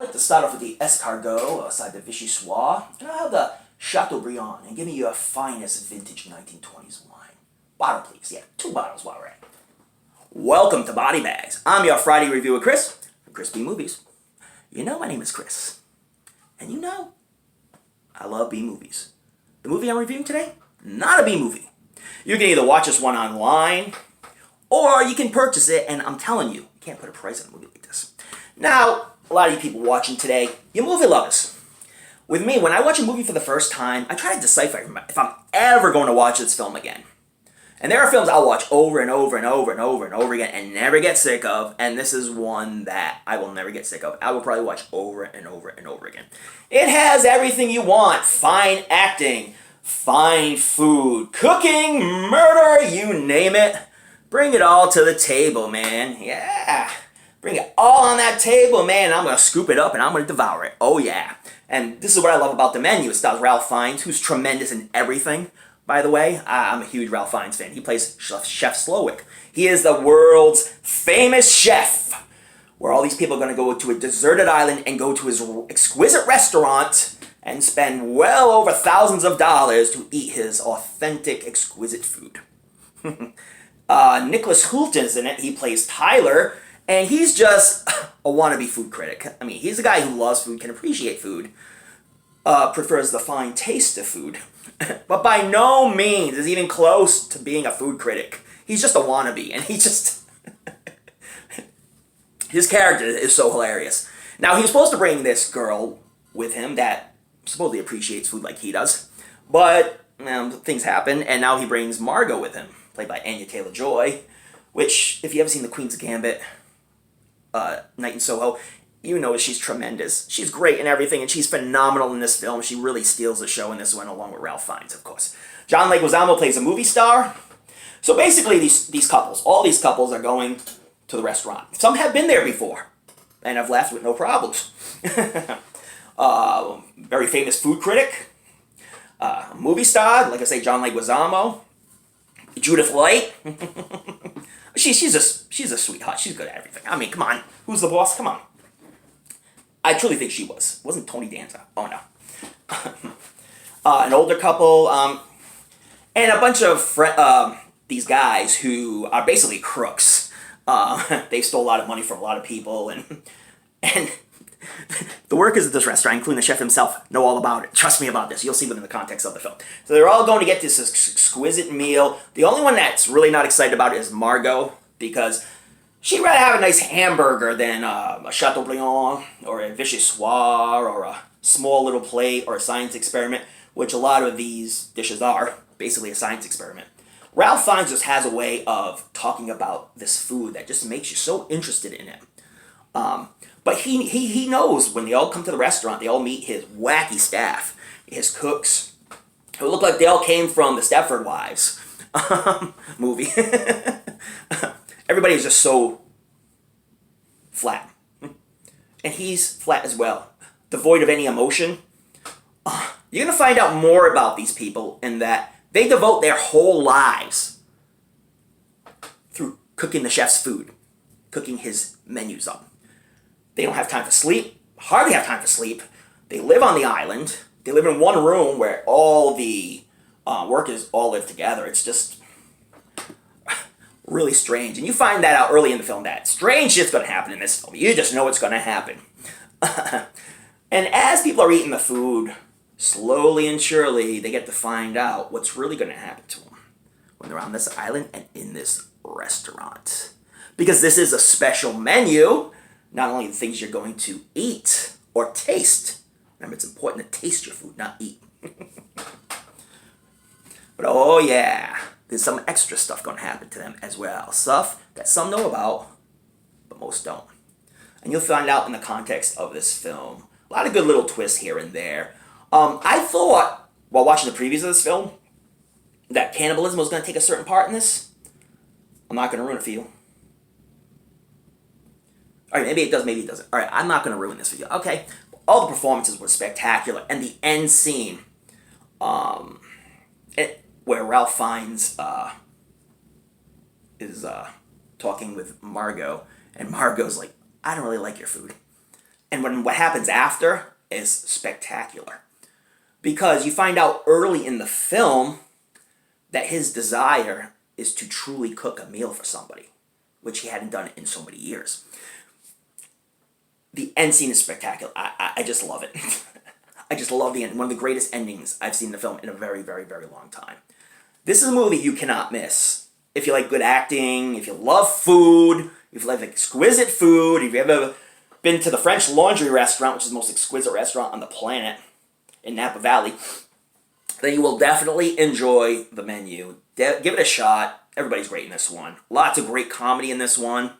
like to start off with the escargot, side the vichyssoise, and I'll have the Chateaubriand, and give me your finest vintage 1920s wine. Bottle, please. Yeah, 2 bottles while we're at it. Welcome to Body Bags. I'm your Friday reviewer, Chris, from ChrisB Movies. You know my name is Chris, and you know I love B movies. The movie I'm reviewing today, not a B movie. You can either watch this one online, or you can purchase it, and I'm telling you, you can't put a price on a movie like this. Now, a lot of you people watching today, you're movie lovers. With me, when I watch a movie for the first time, I try to decipher if I'm ever going to watch this film again. And there are films I'll watch over and over and over and over and over again and never get sick of, and this is one that I will never get sick of. I will probably watch over and over and over again. It has everything you want. Fine acting, fine food, cooking, murder, you name it. Bring it all to the table, man. Yeah. Bring it all on that table, man. I'm going to scoop it up and I'm going to devour it. Oh, yeah. And this is what I love about the menu. It stars Ralph Fiennes, who's tremendous in everything, by the way. I'm a huge Ralph Fiennes fan. He plays Chef Slowick. He is the world's famous chef, where all these people are going to go to a deserted island and go to his exquisite restaurant and spend well over thousands of dollars to eat his authentic, exquisite food. Nicholas Houlton's in it. He plays Tyler. And he's just a wannabe food critic. I mean, he's a guy who loves food, can appreciate food, prefers the fine taste of food, but by no means is even close to being a food critic. He's just a wannabe, and he just... his character is so hilarious. Now, he was supposed to bring this girl with him that supposedly appreciates food like he does, but things happen, and now he brings Margot with him, played by Anya Taylor-Joy, which, if you ever seen The Queen's Gambit, Night in Soho, you know she's tremendous. She's great in everything, and she's phenomenal in this film. She really steals the show in this one, along with Ralph Fiennes, of course. John Leguizamo plays a movie star. So basically, these couples, all these couples are going to the restaurant. Some have been there before, and have left with no problems. Very famous food critic, movie star, like I say, John Leguizamo, Judith Light. She's a sweetheart. She's good at everything. I mean, come on. Who's the boss? Come on. I truly think she was. It wasn't Tony Danza. Oh, no. An older couple, and a bunch of these guys who are basically crooks. They stole a lot of money from a lot of people, and the workers at this restaurant, including the chef himself, know all about it. Trust me about this. You'll see within the context of the film. So they're all going to get this exquisite meal. The only one that's really not excited about it is Margot, because she'd rather have a nice hamburger than a Chateaubriand or a vichyssoise or a small little plate or a science experiment, which a lot of these dishes are, basically a science experiment. Ralph Fiennes just has a way of talking about this food that just makes you so interested in it. But he knows when they all come to the restaurant, they all meet his wacky staff, his cooks, who look like they all came from the Stepford Wives movie. Everybody is just so flat. And he's flat as well, devoid of any emotion. You're going to find out more about these people in that they devote their whole lives through cooking the chef's food, cooking his menus up. They don't have time to sleep, hardly have time to sleep. They live on the island. They live in one room where all the workers all live together. It's just really strange. And you find that out early in the film, that strange shit's going to happen in this film. You just know it's going to happen. And as people are eating the food, slowly and surely, they get to find out what's really going to happen to them when they're on this island and in this restaurant. Because this is a special menu. Not only the things you're going to eat or taste. Remember, it's important to taste your food, not eat. But oh yeah, there's some extra stuff going to happen to them as well. Stuff that some know about, but most don't. And you'll find out in the context of this film. A lot of good little twists here and there. I thought, while watching the previews of this film, that cannibalism was going to take a certain part in this. I'm not going to ruin it for you. All right, maybe it does, maybe it doesn't. All right, I'm not going to ruin this for you. Okay, all the performances were spectacular. And the end scene, where Ralph Fiennes is talking with Margot, and Margot's like, I don't really like your food. And what happens after is spectacular. Because you find out early in the film that his desire is to truly cook a meal for somebody, which he hadn't done in so many years. The end scene is spectacular. I just love it. I just love the end. One of the greatest endings I've seen in the film in a very, very, very long time. This is a movie you cannot miss. If you like good acting, if you love food, if you like exquisite food, if you've ever been to the French Laundry restaurant, which is the most exquisite restaurant on the planet in Napa Valley, then you will definitely enjoy The Menu. Give it a shot. Everybody's great in this one. Lots of great comedy in this one.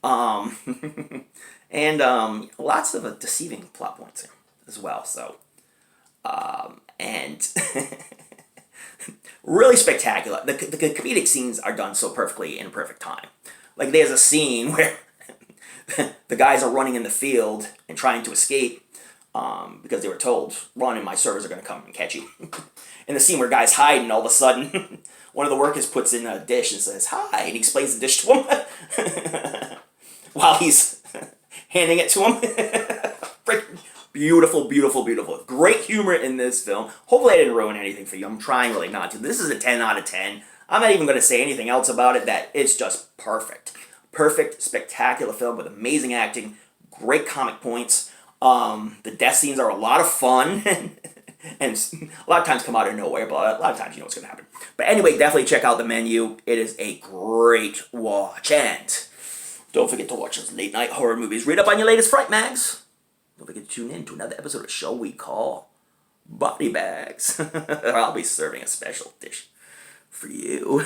And lots of deceiving plot points as well. So, and really spectacular. The comedic scenes are done so perfectly in a perfect time. Like there's a scene where the guys are running in the field and trying to escape because they were told, run and my servers are going to come and catch you. In the scene where guys hide and all of a sudden one of the workers puts in a dish and says, hi, and he explains the dish to him while he's handing it to him. Beautiful, beautiful, beautiful. Great humor in this film. Hopefully I didn't ruin anything for you. I'm trying really not to. This is a 10 out of 10. I'm not even going to say anything else about it. That it's just perfect. Perfect, spectacular film with amazing acting, great comic points. The death scenes are a lot of fun. And a lot of times come out of nowhere, but a lot of times you know what's going to happen. But anyway, definitely check out The Menu. It is a great watch. And don't forget to watch those late night horror movies. Read up on your latest Fright Mags. Don't forget to tune in to another episode of a show we call Body Bags. I'll be serving a special dish for you.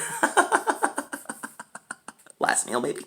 Last meal, maybe.